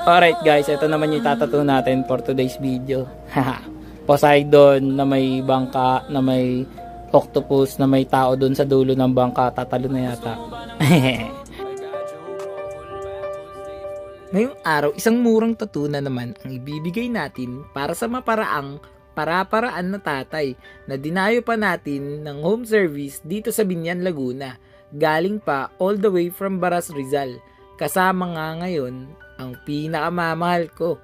Alright guys, ito naman yung itatato natin for today's video. Poseidon na may bangka, na may octopus, na may tao dun sa dulo ng bangka. Tatalo na yata. Ngayong araw, isang murang tattoo na naman ang ibibigay natin para sa maparaang para-paraan na tatay na dinayo pa natin ng home service dito sa Binyan, Laguna. Galing pa all the way from Baras, Rizal. Kasama nga ngayon ang pinakamamahal ko,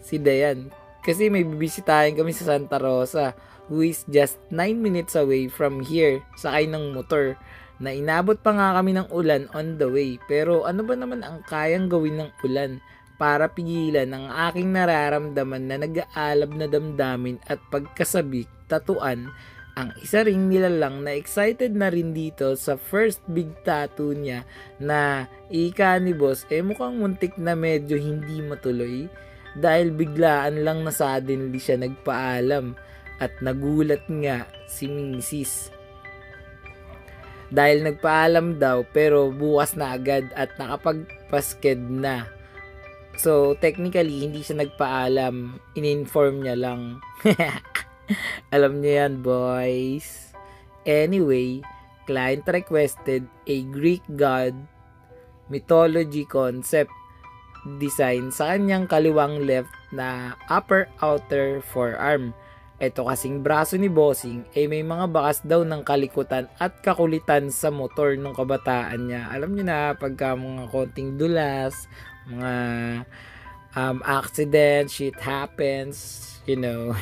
si Dayan. Kasi may bibisitahin kami sa Santa Rosa, who is just 9 minutes away from here, sakay ng motor, na inabot pa nga kami ng ulan on the way. Pero ano ba naman ang kayang gawin ng ulan para pigilan ang aking nararamdaman na nag-aalab na damdamin at pagkasabik, tatuan, ang isa ring nilalang na excited na rin dito sa first big tattoo niya na ika ni boss mukhang muntik na medyo hindi matuloy dahil biglaan lang na suddenly siya nagpaalam at nagulat nga si Mrs. Dahil nagpaalam daw pero bukas na agad at nakapagpasked na. So technically hindi siya nagpaalam, in-inform niya lang. Alam niyo yan, boys. Anyway, client requested a Greek god mythology concept design sa kanyang kaliwang left na upper outer forearm. Ito kasing braso ni Bossing may mga bakas daw ng kalikutan at kakulitan sa motor nung kabataan niya. Alam niyo na, pagka mga konting dulas, mga accident, shit happens, you know.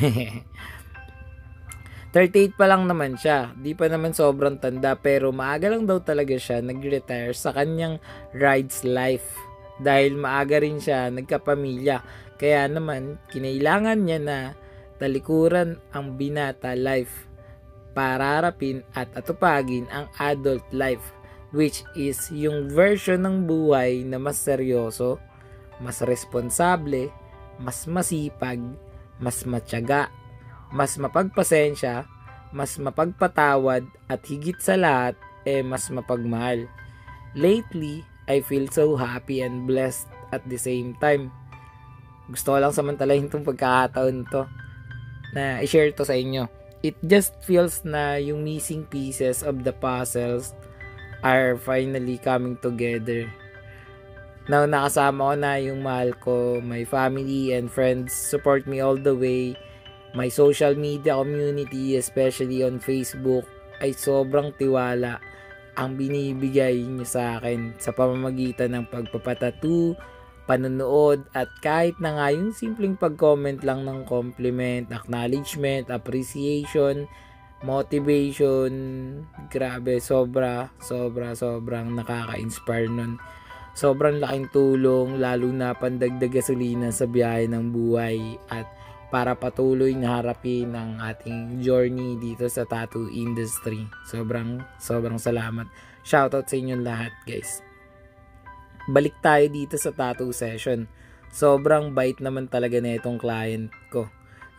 38 pa lang naman siya. Di pa naman sobrang tanda pero maaga lang daw talaga siya nag-retire sa kanyang rides life. Dahil maaga rin siya nagkapamilya. Kaya naman kinailangan niya na talikuran ang binata life para harapin at atupagin ang adult life, which is yung version ng buhay na mas seryoso, mas responsable, mas masipag, mas matyaga, mas mapagpasensya, mas mapagpatawad at higit sa lahat mas mapagmahal. Lately, I feel so happy and blessed at the same time. Gusto ko lang samantalahin itong pagkakataon to na i-share to sa inyo. It just feels na yung missing pieces of the puzzles are finally coming together. Now, nakasama ko na yung mahal ko, my family and friends support me all the way. My social media community, especially on Facebook, ay sobrang tiwala ang binibigay niyo sa akin sa pamamagitan ng pagpapatattoo, panonood, at kahit na nga yung simpleng pag-comment lang ng compliment, acknowledgement, appreciation, motivation. Grabe, sobrang nakaka-inspire nun. Sobrang laking tulong, lalo na pandagdag gasolina sa biyahe ng buhay at para patuloy na harapin ang ating journey dito sa tattoo industry. Sobrang salamat. Shoutout sa inyong lahat, guys. Balik tayo dito sa tattoo session. Sobrang bait naman talaga na itong client ko.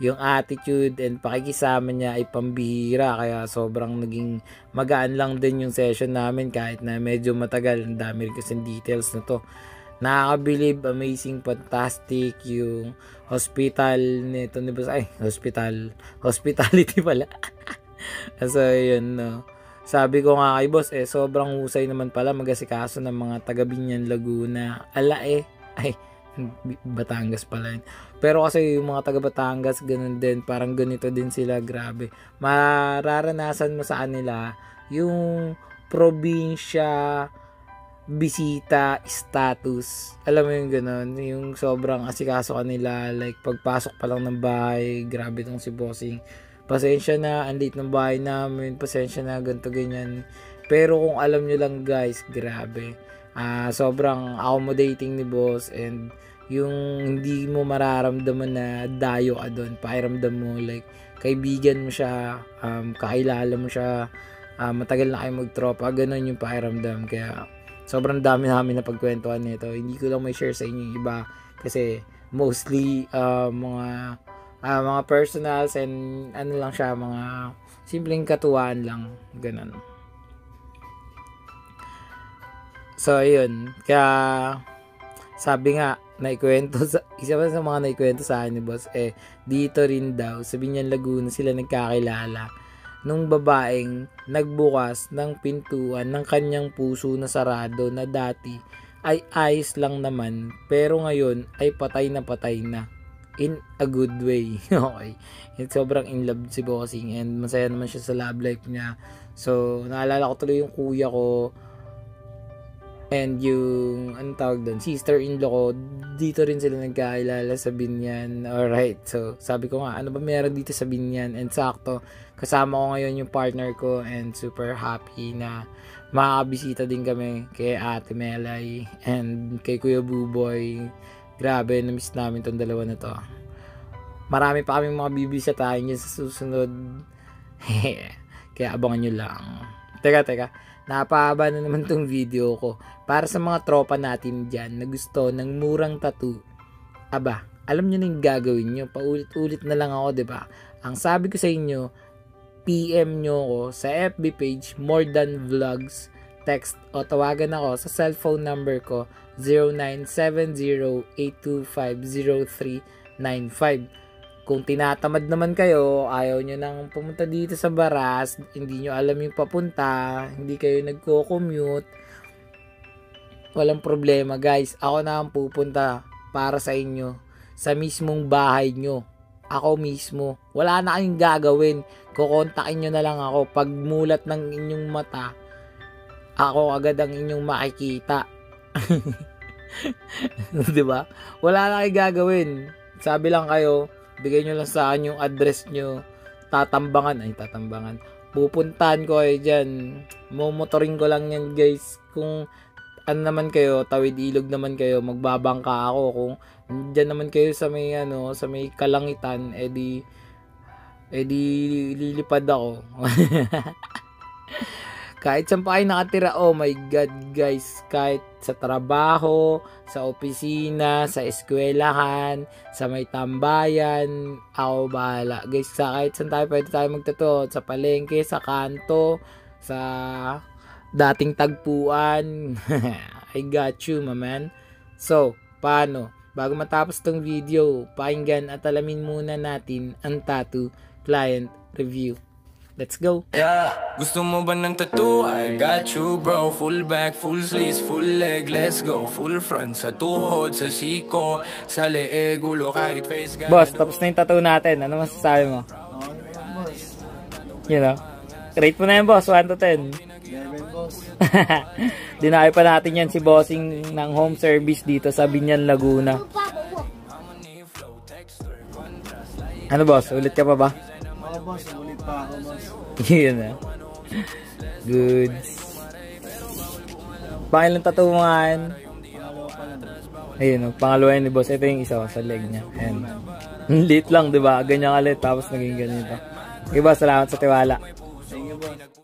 Yung attitude and pakikisama niya ay pambihira, kaya sobrang naging magaan lang din yung session namin kahit na medyo matagal. Ang dami rin kasi details na to. Nakakabilib, amazing, fantastic yung hospital nito ni boss. Hospitality pala. So yun, no. Sabi ko nga kay boss, sobrang husay naman pala mag-asikaso ng mga taga Binyan, Laguna. Batangas pala yun. Pero kasi yung mga taga Batangas, ganun din, parang ganito din sila, grabe. Mararanasan mo sa kanila yung probinsya bisita status. Alam mo yung ganun, yung sobrang asikaso kanila, like pagpasok pa lang ng bahay, grabe tong si Bossing. Pasensya na, ang late ng bahay namin, pasensya na, ganito ganyan. Pero kung alam nyo lang guys, grabe. Sobrang accommodating ni boss, and yung hindi mo mararamdaman na dayo ka doon, pakiramdam mo like kaibigan mo siya, kakilala mo siya, matagal na kayo magtropa, ganun yung pakiramdam. Kaya sobrang dami namin na pagkwentuhan nito. Hindi ko lang may share sa inyo yung iba kasi mostly mga personals and ano lang siya, mga simpleng katuwaan lang, ganun. So ayun, kaya sabi nga, isa pa sa mga naikwento sa akin ni boss, dito rin daw, sa Binyan Laguna sila nagkakilala nung babaeng nagbukas ng pintuan ng kanyang puso na sarado na dati ay ayos lang naman, pero ngayon ay patay na in a good way. Okay, sobrang in love si bossing and masaya naman siya sa love life niya. So naalala ko tuloy yung kuya ko and yung tawag doon, sister-in-law ko, dito rin sila nagkakilala sa Binyan. Alright, so sabi ko nga, ano ba meron dito sa Binyan? And sakto, kasama ko ngayon yung partner ko and super happy na makakabisita din kami kay Ate Melay and kay Kuya Buboy. Grabe, na-miss namin tong dalawa na to. Marami pa kaming mga bibisitahin yun sa susunod. Kaya abangan nyo lang. Teka. Napahaba na naman tong video ko. Para sa mga tropa natin dyan na gusto ng murang tattoo. Aba, alam nyo na yung gagawin nyo. Paulit-ulit na lang ako, diba? Ang sabi ko sa inyo, PM nyo ako sa FB page, More Than Vlogs. Text o tawagan ako sa cellphone number ko, 0970-825-0395. Kung tinatamad naman kayo, ayaw nyo nang pumunta dito sa Baras, hindi nyo alam yung papunta, hindi kayo nagko-commute, walang problema guys. Ako na ang pupunta para sa inyo sa mismong bahay nyo. Ako mismo. Wala na kayong gagawin. Kukontakin nyo na lang ako. Pag mulat ng inyong mata, ako agad ang inyong makikita. Diba? Wala na kayong gagawin. Sabi lang kayo, bigay nyo lang sa akin yung address nyo. Tatambangan. Pupuntahan ko kayo dyan. Mumotoring ko lang yan guys. Kung ano naman kayo, tawid ilog naman kayo, magbabangka ako. Kung dyan naman kayo sa may sa may kalangitan, edi lilipad ako. Kahit saan pa kayo nakatira, oh my god guys, kahit sa trabaho, sa opisina, sa eskwelahan, sa may tambayan, ako bahala guys. Kahit saan tayo pwede tayo magtato, sa palengke, sa kanto, sa dating tagpuan. I got you, my man. So, paano? Bago matapos tong video, pakinggan at alamin muna natin ang tattoo client review. Let's go. Yeah, gusto mo ba ng tattoo? I got you bro. Full back, full sleeves, full leg. Let's go. Full front, sa tuhod, sa siko, sa leeg, ulo, kahit face. Boss, tapos na yung tattoo natin. Ano masasabi mo? You know? Rate mo na yan boss, 1 to 10. 11 boss. Dinakay pa natin yan si bossing ng home service dito sa Binyan Laguna. Ano boss, ulit ka pa ba? Oo boss, ulit pa ako boss. Yun na. Good. Pangilang tattoo mo nga yan? Pangalawa pa lang. Ayun, pangalawa yan ni boss. Ito yung isa sa leg niya. Ayan. Lit lang, diba? Ganyan ka lit, tapos naging ganyan pa. Okay boss, salamat sa tiwala. Thank you boss.